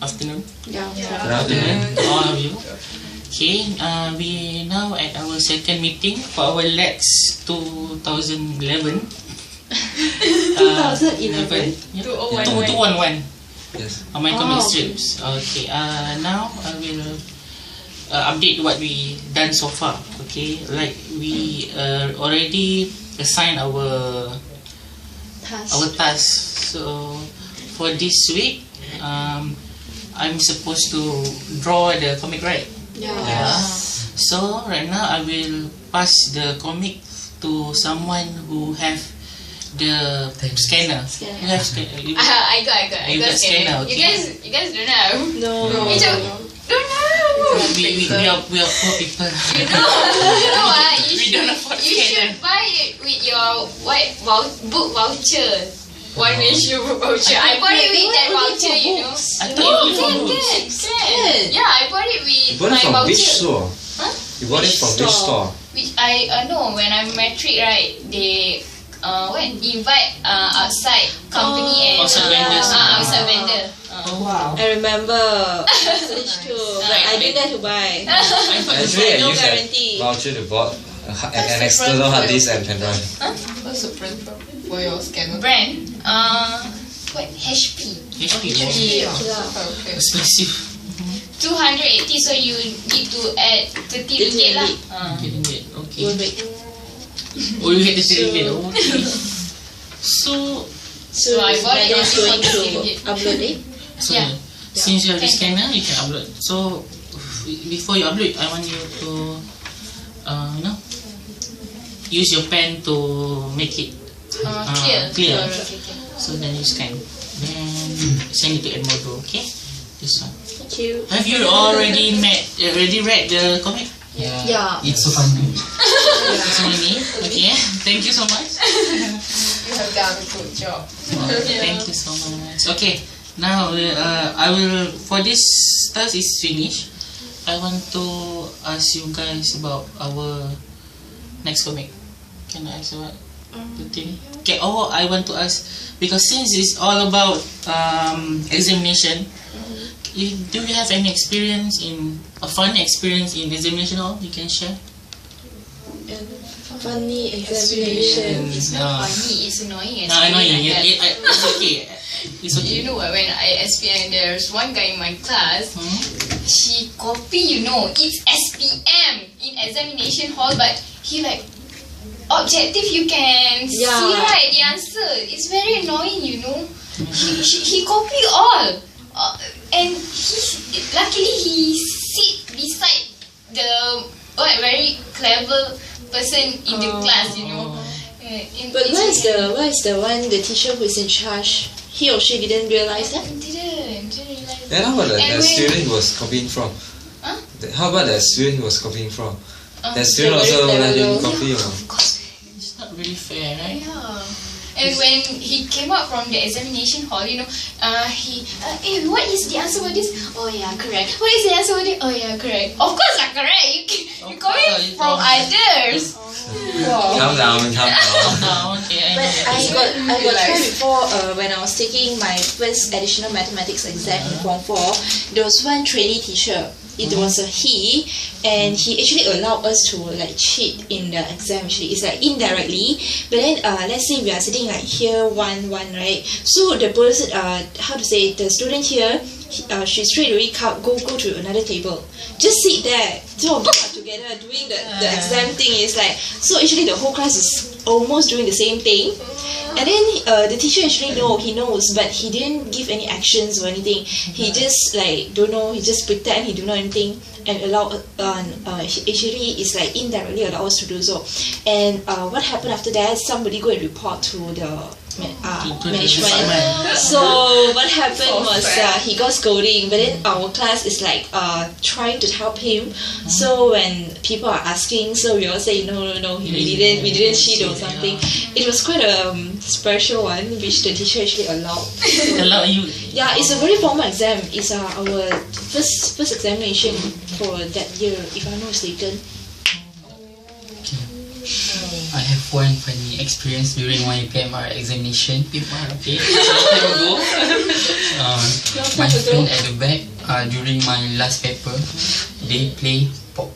afternoon. Yeah. Good afternoon. All of you. Okay, we now at our second meeting for our lax2011. 2011? 2211. Yes. On my comic strips. Okay. Now I will update what we done so far. Okay, like we already assigned our task. So for this week, I'm supposed to draw the comic, right? Yeah. So right now I will pass the comic to someone who have the scanner. You have scanner. I got scanner. Okay. You guys don't have? No. You don't know. We are poor people. You know what? We don't afford You should buy it with your book voucher. 1-issue book voucher. I bought it with that voucher, you know. I thought you Can. Yeah, I bought it with my voucher. You bought it from which store? Huh? You bought it from which store? Which I know when I'm matric, right? They invite outside company and outside vendors. outside vendor. Wow. I remember. Message too. But I didn't dare to buy. Actually, I No used that guarantee. voucher to bought an external hard disk and pen drive. What's the brand for your scanner? Brand HP. HP. Okay. Expensive. 280, so you need to add 30 ringgit lah. Okay. Oh, you get the ringgit. Okay. So I bought it Just going to 30 ringgit. upload it. So Yeah. since you have the scanner, you can upload. So before you upload, I want you to use your pen to make it clear. Okay. So then you scan. Then send it to Edmodo. Okay. This one. Thank you. Have you already read the comic? Yeah. It's so funny. So many. Okay. Thank you so much. You have done a good job. Thank you so much. Okay. Now I will. For this task is finished. I want to ask you guys about our next comic. Can I ask what the thing? Okay. Oh, I want to ask because since it's all about examination. Do you have any experience a fun experience in examination? Or you can share? Funny examination. It's not funny, it's annoying. No, it's okay. It's okay. You know what, when I SPM, there's one guy in my class, she copy, it's SPM in examination hall, but he like, objective you can see right the answer. It's very annoying, He copy all. And luckily he sit beside the very clever person in the class, But where is the one, the teacher who is in charge? He or she didn't realize that? Didn't realize. Then how about the student he was copying from? Huh? How about the student he was copying from? That student very also let him clever. copy. Of course. It's not really fair, right? Yeah. And when he came out from the examination hall, he, what is the answer for this? Oh yeah, correct. What is the answer for this? Oh yeah, correct. Of course, correct. You coming from others. Calm down. Okay. But I got try before when I was taking my first additional mathematics exam in Form 4. There was one trainee teacher. It was a he, and he actually allowed us to cheat in the exam. Actually, it's indirectly. But then let's say we are sitting here one, right? So the person, the student here, she straight away go to another table. Just sit there. Two of them are together doing the exam thing. It's so actually the whole class is almost doing the same thing. And then the teacher actually knows, but he didn't give any actions or anything. He just don't know. He just pretend he don't know anything and allow. Actually, it's indirectly allow us to do so. And what happened after that? Somebody go and report to the management. So what happened was he got scolding, but then our class is trying to help him. So when people are asking, so we all say no, we didn't cheat or something. It was quite a special one which the teacher actually allowed. Allow you. Yeah, it's a very formal exam. It's our first examination for that year, if I'm not mistaken. I have one funny experience during my PMR examination. PMR, okay. Go. My friend at the back, during my last paper, they play pop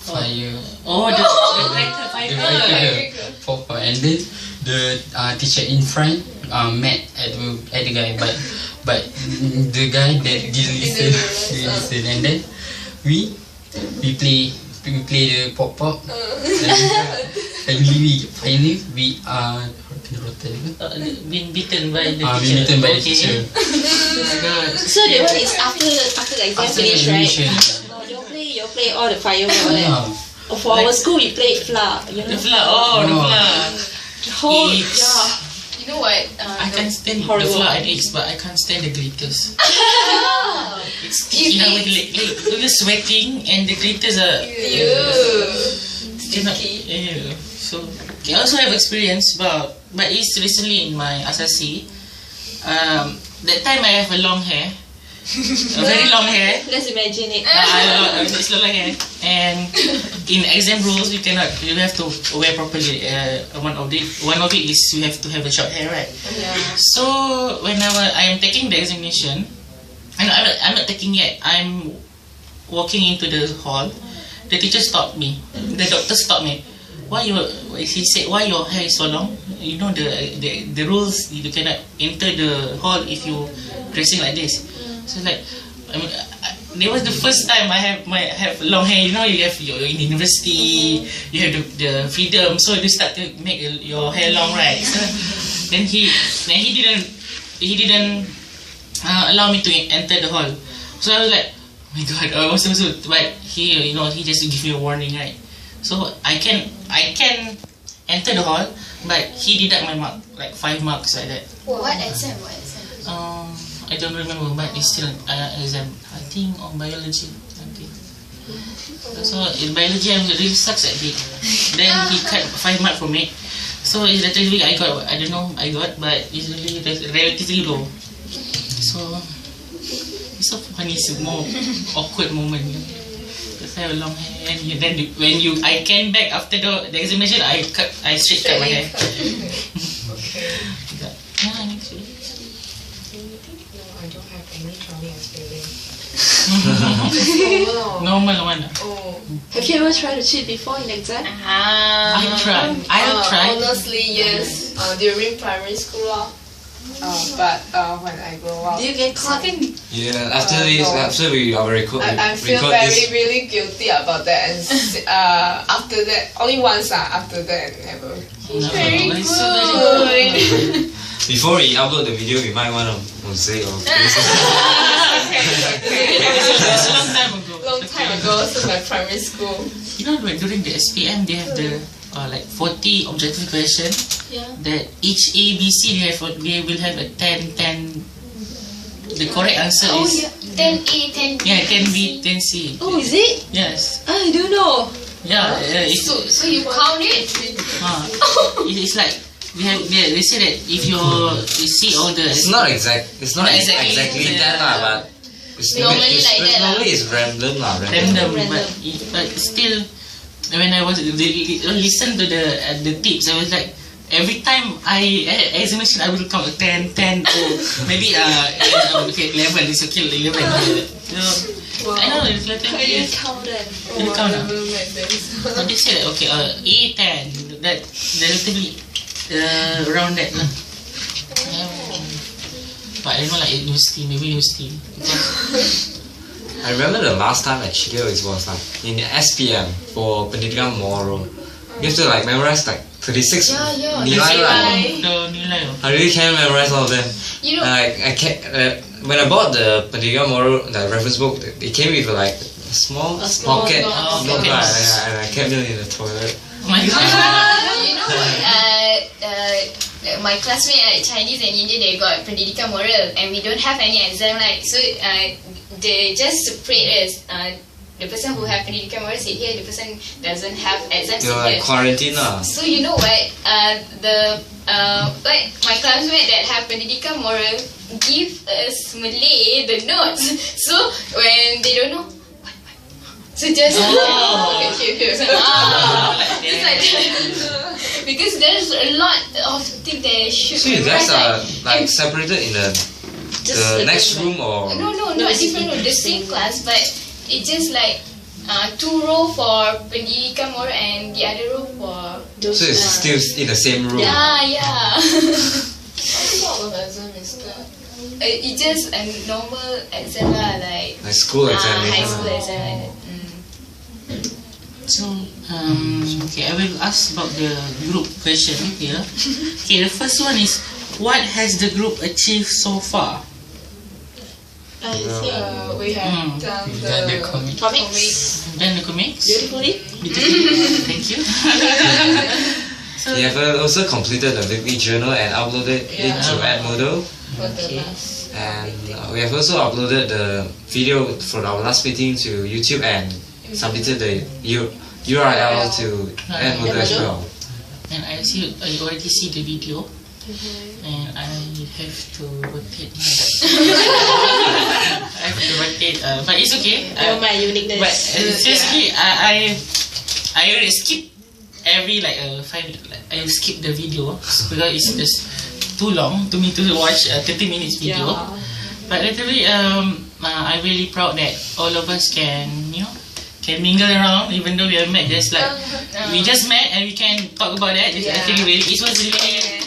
fire. Oh, the cracker The fighter. pop, and then the teacher in front mad at the guy, but the guy that didn't listen, and then we play the pop, and finally we are Been beaten by the been beaten by the teacher. Oh my god. So that one is after the exam After finish, examination. right? No, you play all the fireworks. Yeah. For our school, we played flower. You know, The flour, oh, the No. flour. the whole Eggs. You know what? I can't stand the Horrible. flour and eggs, but I can't stand the glitters. It's You sticking out think- like you're sweating and the glitters are cannot. So I also have experience but it's recently in my Asasi. That time I have a long hair, a very long hair. Let's imagine it. It's long hair, and in exam rules you have to wear properly. One of it is you have to have a short hair, right? Yeah. So whenever I am taking the examination, and I'm not taking yet. I'm walking into the hall. The teacher stopped me. The doctor stopped me. He said, why your hair is so long? You know the rules. You cannot enter the hall if you dressing like this. So like, it was the first time I have long hair. You know, you have your in university, you have the freedom, so you start to make your hair long, right? So then he didn't allow me to enter the hall. So I was like, oh my god, I was so but he just give me a warning, right? So I can enter the hall, but he deduct my mark, like 5 marks like that. What exam? I don't remember, but it's still exam. I think on biology. So in biology, I really sucks at it. Then he cut 5 marks from it. So it's relatively I don't know I got, but it's really relatively low. So it's so funny, it's a more awkward moment. Because I have a long hair, and then I came back after the examination, I straight cut my hair. Yeah, actually. No, I don't have any funny experience. Normal one. Oh. Have you ever tried to cheat before in exam? I tried. Honestly, yes. During primary school, but when I grow up, Do you get caught? Yeah, after we record I feel really guilty about that, and after that, only once. After that, never. Very good. Before we upload the video, we might want to say or It's a long time ago. Long time ago, so my primary school. You know, during the SPM, they have the like 40 objective question. Yeah. That each A, B, C, they will have a 10. The correct answer is 10A, 10B. yeah, 10B, 10C. Oh, is it? Yes. I don't know. Yeah. It's, So you count it? it's like they say that if you see all the It's not exactly exactly that lah, but it's Normally like that lah. normally it's random lah. random, Random. but still, when I was listen to the tips, I was like, every time examination, I will count 10, maybe 11, it's okay, 11. So, I know it's like How do you count that? You count now. Never met this. So they say that okay, A10, that relatively around that lah. But I don't know like university, maybe university. Because I remember the last time at Chile it was like in the SPM for Pendidikan Moral. You have to like memorize like 36 nilai right? the nilai. I really can't memorize all of them. You know, I can't. When I bought the Pendidikan Moral, the reference book, it came with like a small pocket notebook. notebook, and I kept it in the toilet. Oh my god. you know what? My classmate at Chinese and Indian, they got Pendidikan Moral, and we don't have any exam, right? So they just separate us. The person who have Pendidikan Moral sit here, the person doesn't have exam sit They were like here. quarantine lah. So you know what? Like my classmate that have Pendidikan Moral give us Malay the notes. So when they don't know, what? So just Oh. here. It's like that. because there's a lot of things that should. So you guys are memorize, like separated in the next room or? No, not different room, the same class, but it's just like 2 row for pendidikan moral and the other row for. So it's still in the same room. Yeah. What sort of exam is that? It's just a normal exam lah, like School high examination. school exam like that. So, okay, I will ask about the group question here. Okay, the first one is, what has the group achieved so far? I think We have done We got the comic. comics Then the comics? beautifully. Thank you. So, We have also completed the weekly journal and uploaded it to Edmodo. for the Okay. last. And we have also uploaded the video for our last meeting to YouTube and submitted the URL to Edmodo as well. and I already see the video, and I have to rotate my I have to rotate, but it's okay. My uniqueness. But seriously, I already skip every like 5 minutes. Like, I skip the video because it's just too long to me to watch a 30 minutes video. Yeah. But literally, I'm really proud that all of us can mingle around, even though we have met. Just like we just met and we can talk about that. It's actually really, it was really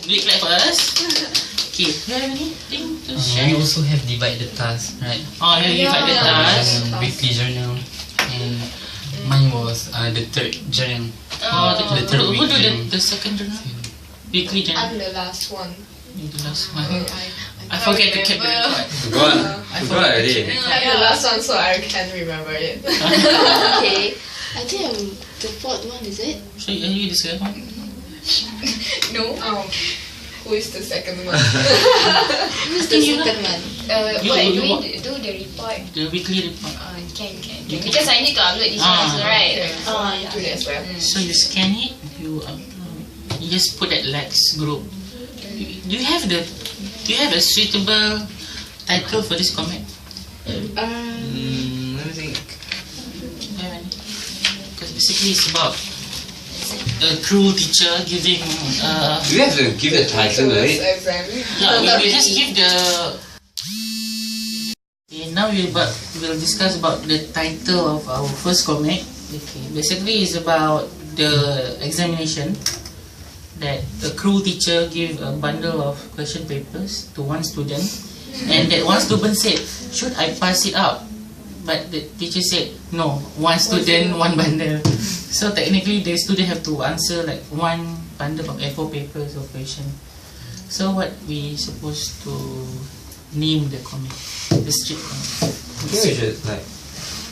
big clap for us. Okay, do you have anything to share? We also have divide the task, right? Oh, you divide the task. Weekly journal, and mine was the third journal. Oh, the third who week do journal. the second journal? Weekly journal. I'm the last one. You the last one. I forget to keep the record. Forgot already. I'm the last one, so I can't remember it. Okay. I think I'm the fourth one, is it? So are you the second one? No. Who is the second one? Who's the second one? Do the report? The weekly report. Can. Because I need to upload this one also, right? Oh, yeah. Do that as well. So you scan it, you just put that Lex group. Do you have a suitable title for this comic? Let me think. Because basically it's about a cruel teacher giving. We have to give a title, right? Exam. Yeah, we just give the. Okay, now we'll discuss about the title of our first comic. Okay, basically it's about the examination. That a cruel teacher gave a bundle of question papers to one student, and that one student said, "Should I pass it up?" But the teacher said, "No, one student, one bundle." So technically, the student have to answer like one bundle of A4 papers of question. So what we supposed to name the comic, the strip comic? I think we should like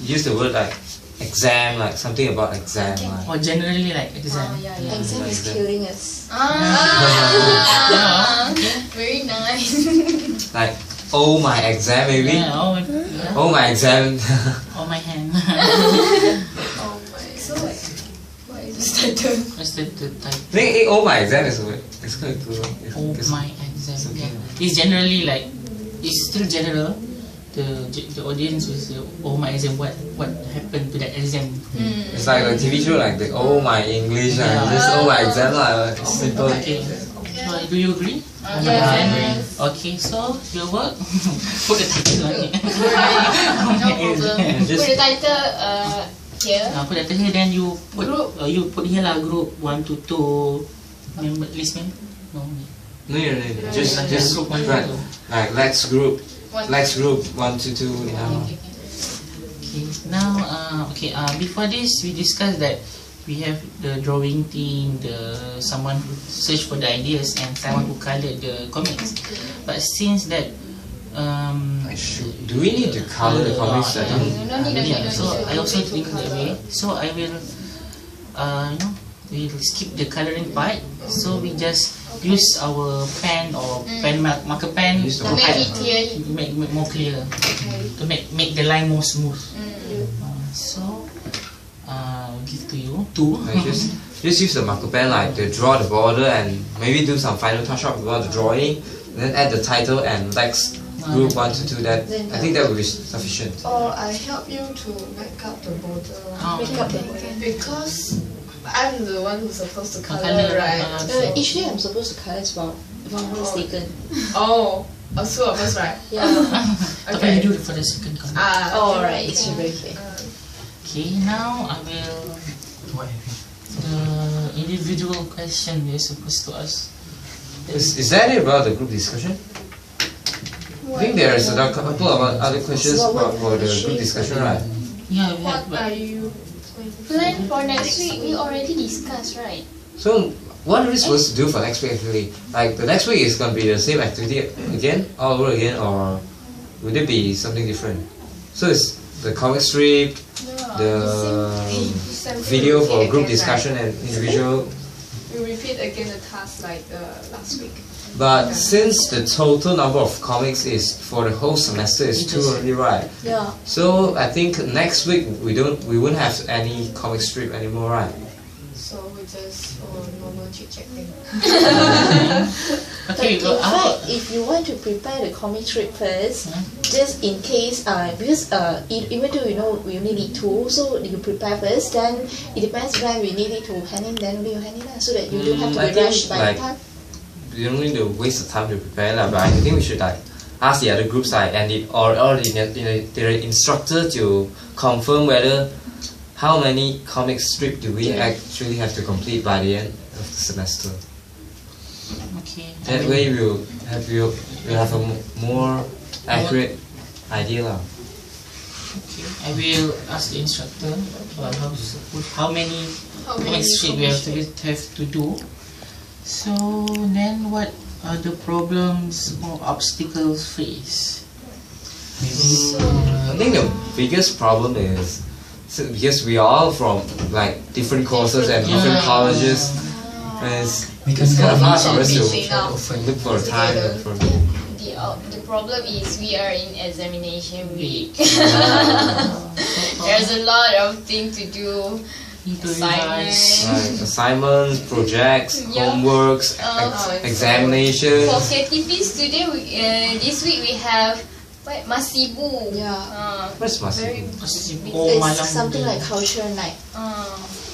use the word like exam, like something about exam. Like. Or generally like exam. Exam is killing us. Yeah, okay. Very nice. Like, oh my exam maybe? Yeah, Oh my exam. oh my hand. Oh my. So what is this title? What's the title? I think oh my exam is good. It's quite cool. Oh It's- my exam. it's okay. Yeah. It's generally like, it's still general. The audience will say, oh my exam, what happened to that exam? It's like a TV show like the oh my English, Yeah. just oh my exam like simple. Okay. So do you agree? Oh my exam. Okay, so your work, put the title on it. Oh my exam. Just Put the title here. Put the title here, then you put Group. you put here lah, group 1 to 2 member list member. No. no, just Group 1 to right, 2. like Lex group 1 to 2. You know. Okay, now, before this, we discussed that we have the drawing team, someone who search for the ideas, and someone who colored the comics. But since that, Do we need to color the comics? I don't. No need. yeah, so I also think that way. So I will, we'll skip the coloring part. So we just use our pen or marker pen Use the to Make hide- it clear. make more clear, to make the line more smooth. So give to you two. Like just use the marker pen like to draw the border and maybe do some final touch up about the drawing, then add the title and Lex group 1 to 2. That I think that would be sufficient. Or I help you to make up the border. Oh, Make up the Because I'm the one who's supposed to color, Color, right? Each day I'm supposed to color as well, if I'm not mistaken. Oh, two of us, right? Yeah. Tapi you do it for the second color. Oh, right. It's very fair. Okay, now I will the individual question we're supposed to ask. Is that it about the group discussion? I think there is a couple of other questions for the group discussion, right? Yeah, we What have. are you plan for next week? We already discussed, right? So what are we supposed to do for next week actually? Like the next week is going to be the same activity again, all over again, or would it be something different? So it's the comic strip, the video for group discussion and individual. We repeat again the task like last week. But since the total number of comics is for the whole semester is 2 only, right? Yeah. So I think next week we won't have any comic strip anymore, right? So we just normal chit chat thing. But Okay, in well, fact, if you want to prepare the comic strip first, just in case, because even though we only need 2, so you prepare first. Then it depends when we need it to hand in. Then only you hand in, so that you don't have to I be think, rushed by like, the time. We don't need to waste the time to prepare, but I think we should like ask the other groups and the instructor to confirm whether how many comic strip do we actually have to complete by the end of the semester. Okay. That way we'll have a more accurate idea lah. Okay. I will ask the instructor how many comic strip we have to do. So then, what are the problems or obstacles faced? I think the biggest problem is because we are all from like different courses and different colleges, and it's kind of hard for us to look for a time for. The problem is we are in examination week. There's a lot of things to do. Assignments, projects, homeworks, examinations. For KTPs today, this week we have Masibu. Yeah. What's Masibu? It's something like cultural night,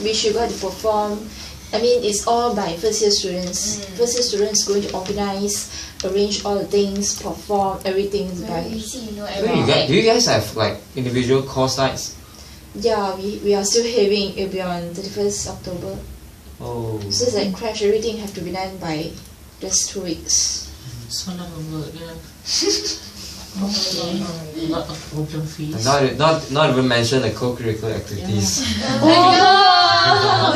which you got to perform. I mean, it's all by first year students. First year students going to organize, arrange all the things, perform everything. Very busy, Do you guys have like individual course nights? Yeah, we are still having. It'll be on 31st October. Oh. So it's like crash. Everything have to be done by just 2 weeks. So a lot of work, yeah. Okay. A lot of problem faced. Not even mention the co-curricular activities.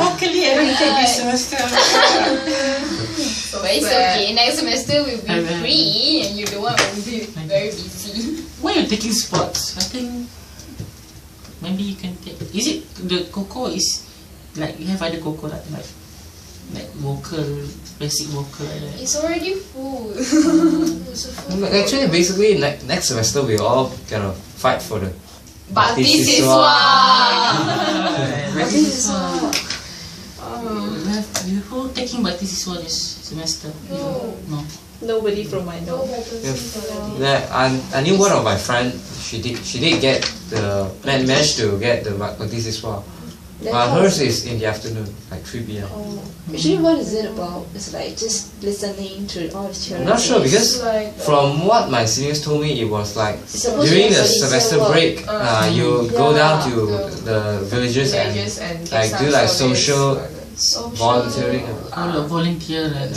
Luckily, I don't take this semester. But it's okay. Next semester we'll be free, and you don't want to be very busy. Why are you taking sports? I think maybe you can take. Is it the Coco is like you have other Coco like vocal, basic vocal like that? It's already full. Actually, basically, next semester we all gonna fight for the. But this is Who taking Batis Siswa this semester? No. Nobody from my know. I knew one of my friend. She did get managed to get the Batis Siswa. But hers is in the afternoon, like 3 p.m. Oh. Actually, what is it about? It's like just listening to all the theory. I'm not sure because from what my seniors told me, it was like during the semester break, you go down to the villages and like do like social volunteering. Volunteer and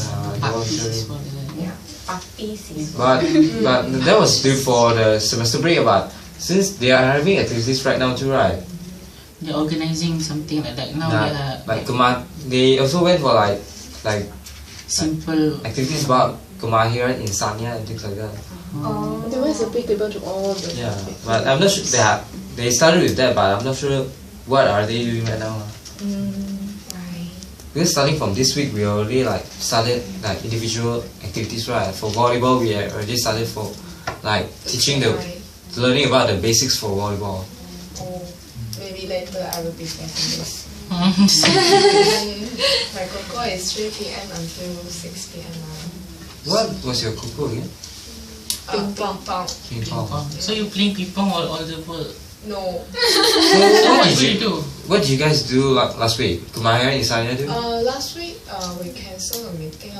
But that was due for the semester break. But since they are having activities right now too, right? They're organizing something like that now. Like they also went for like simple activities about Kemahiran, Insania and things like that. That was applicable to all the. Yeah, but I'm not sure they started with that, but I'm not sure what are they doing right now. Right. Because starting from this week, we already like started like individual activities, right? For volleyball, we already started for like teaching learning about the basics for volleyball. Maybe later I will be getting this. My Coco is 3 p.m. until 6 p.m. What was your Coco again? Ping pong. Ping pong. So you playing ping pong all the work? No. So what did you do? What did you guys do last week? Kumaya and Isanya do? Last week we cancelled the meeting.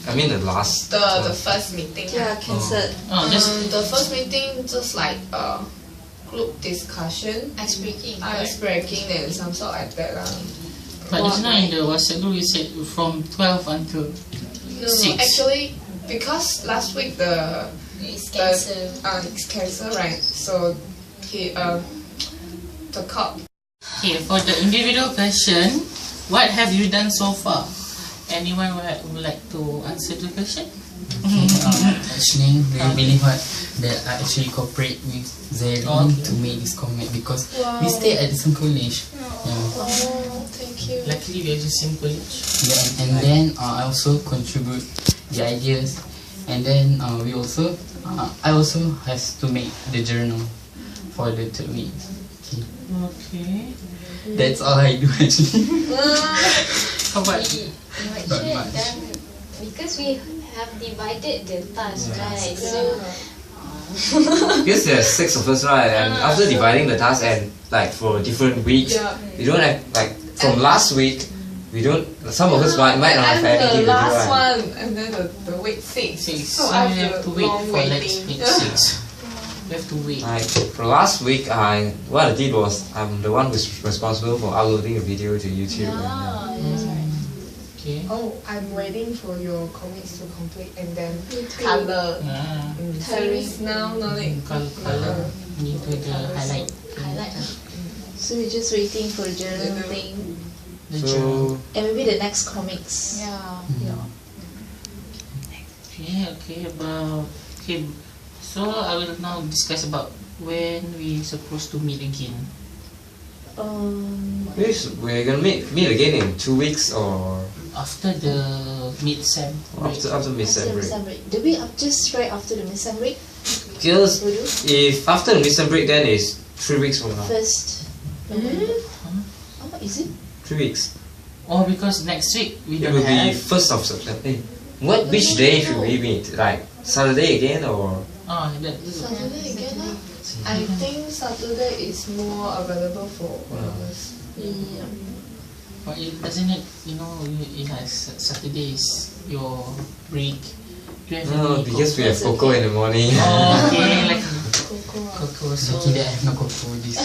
I mean the last. The first meeting. Yeah, cancelled. Oh, just The first meeting just like group discussion, Ice breaking. ice breaking and some sort like that. but just now in the WhatsApp group you said from 12 until No, 6. actually, because last week It's cancelled. it's cancelled, right? So the cop. Okay, for the individual question, what have you done so far? Anyone would like to answer the question? Actually, they really hard that I actually cooperate with Zeri to make this comment because we stay at the same college. Yeah. Oh, thank you. Luckily we are just in college. Yeah, and then I also contribute the ideas, and then we also I also have to make the journal for the 3 weeks. Okay. Okay. That's all I do actually. How about Not much. Because we have divided the task, right? So Because there's 6 of us, right? And after dividing the task and like for different weeks, we don't have like from last week. We don't. Some of us might not have anything to the do, last right? one, and then the week 6. 6? So So I we have to wait long for waiting. next week 6. We have to wait. Like for last week, what I did was I'm the one who's responsible for uploading a video to YouTube. Okay. Oh, I'm waiting for your comics to complete and then color. Ah, Series now, no need. color. Need to the highlight. So we're just waiting for the journal thing. The journal. So And maybe the next comics. yeah. Okay. Okay. So I will now discuss about when we supposed to meet again. we're gonna meet again in 2 weeks or After the mid-sem break. after mid-sem break. The week just right after the mid-sem break. Because Will do. if after the mid-sem break, then it's 3 weeks from now. First. Oh, is it? 3 weeks. Oh, because next week we It don't will be have. 1st of September. Which day should we meet? Like Saturday again or? Oh, that. Saturday again, I think Saturday is more available for all of us. Yeah. But doesn't it? Saturday is your break. Do you have No, any because we have It's cocoa in the morning. Oh, okay, like Cocoa. cocoa. So Lucky that I have no cocoa this.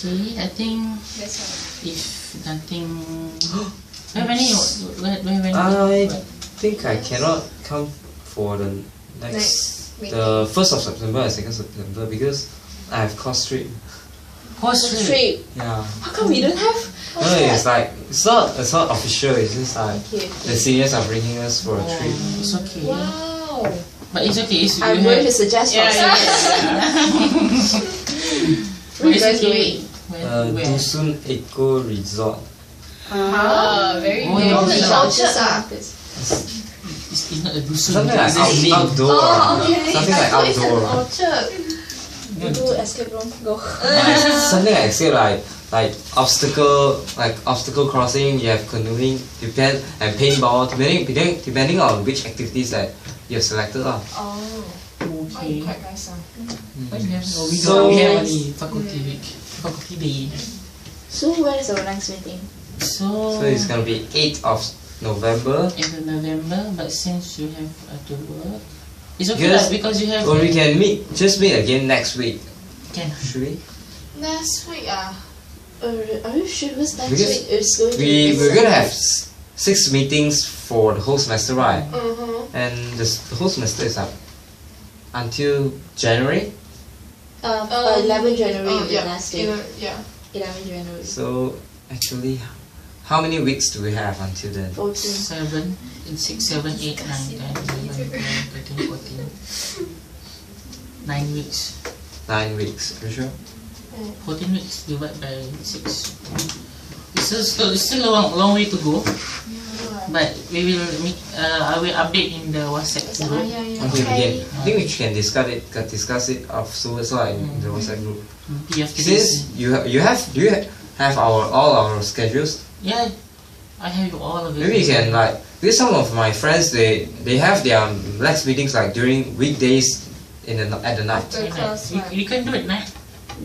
okay, I think That's all. if nothing. Do you have any? Do you have any? I think I cannot come for the next the 1st of September and 2nd September because I have course trip. Course trip. Trip. Yeah. How come we don't have? No, it's like it's not official. It's just like Okay. the seniors are bringing us for a trip. It's okay. Wow. But it's okay. It's I'm you going to have. suggest for But it's guys okay. Where? Dusun Eco Resort. Very Oh, good. yeah. the vouchers are. It's not a dusun. Something like it's a name. outdoor. Something like outdoor. Orchard. We do escape room. Go. Something like say like obstacle crossing. You have canoeing, and paintball. Depending on which activities that you have selected lah. Okay. Quite nice. What do you have? Oh, we So- don't. We have only faculty week. Faculty day. So when is our next meeting? So. So it's gonna be 8th of November. in November, but since you have to work, it's okay Because- lah, because you have. Or we can just meet again next week. Can. Should we? Next week, Are you sure this next Because week is going to be? We're gonna have 6 meetings for the whole semester, right? And the whole semester is up until January. 11 January will be yeah, last day. yeah. 11 January. So actually, how many weeks do we have until then? 14. 7, 6, 7, 8, 9, 10, 11, 12, 13, 14. 9 weeks. 9 weeks. Are you sure? 14 weeks divided by 6. It's still a long way to go. But we will meet. I will update in the WhatsApp group. Okay, again. I think we can discuss it afterwards in the WhatsApp group. After Since this. do you have all our schedules? Yeah, I have all of it. Maybe you can because some of my friends they have their next meetings like during weekdays at the night. After class, You can do it night.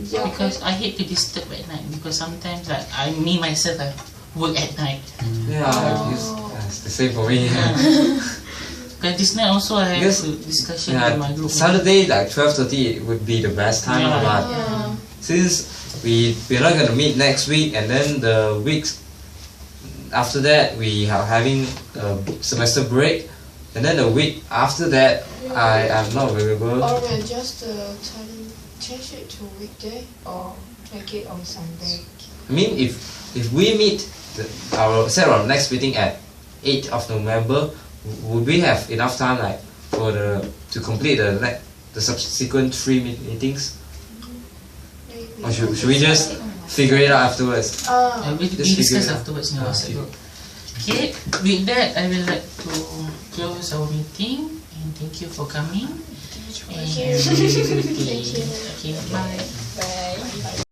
Yeah. Because I hate to disturb at night. Because sometimes like I myself I work at night. Yeah, it's the same for me. Because this night also I have Because, a discussion with my group. Saturday like 12:30 would be the best time, Yeah. but since we're not gonna meet next week, and then the weeks after that we are having a semester break, and then the week after that I am not available. Or we'll just change it to weekday or make it on Sunday. I mean, if we meet set our next meeting at 8th of November, would we have enough time like to complete the subsequent 3 meetings? Maybe. Or should we just figure it out afterwards? We Just figure discuss it out. afterwards in the WhatsApp group. Okay, with that I will like to close our meeting and thank you for coming. And have a good day. Okay, bye. Bye.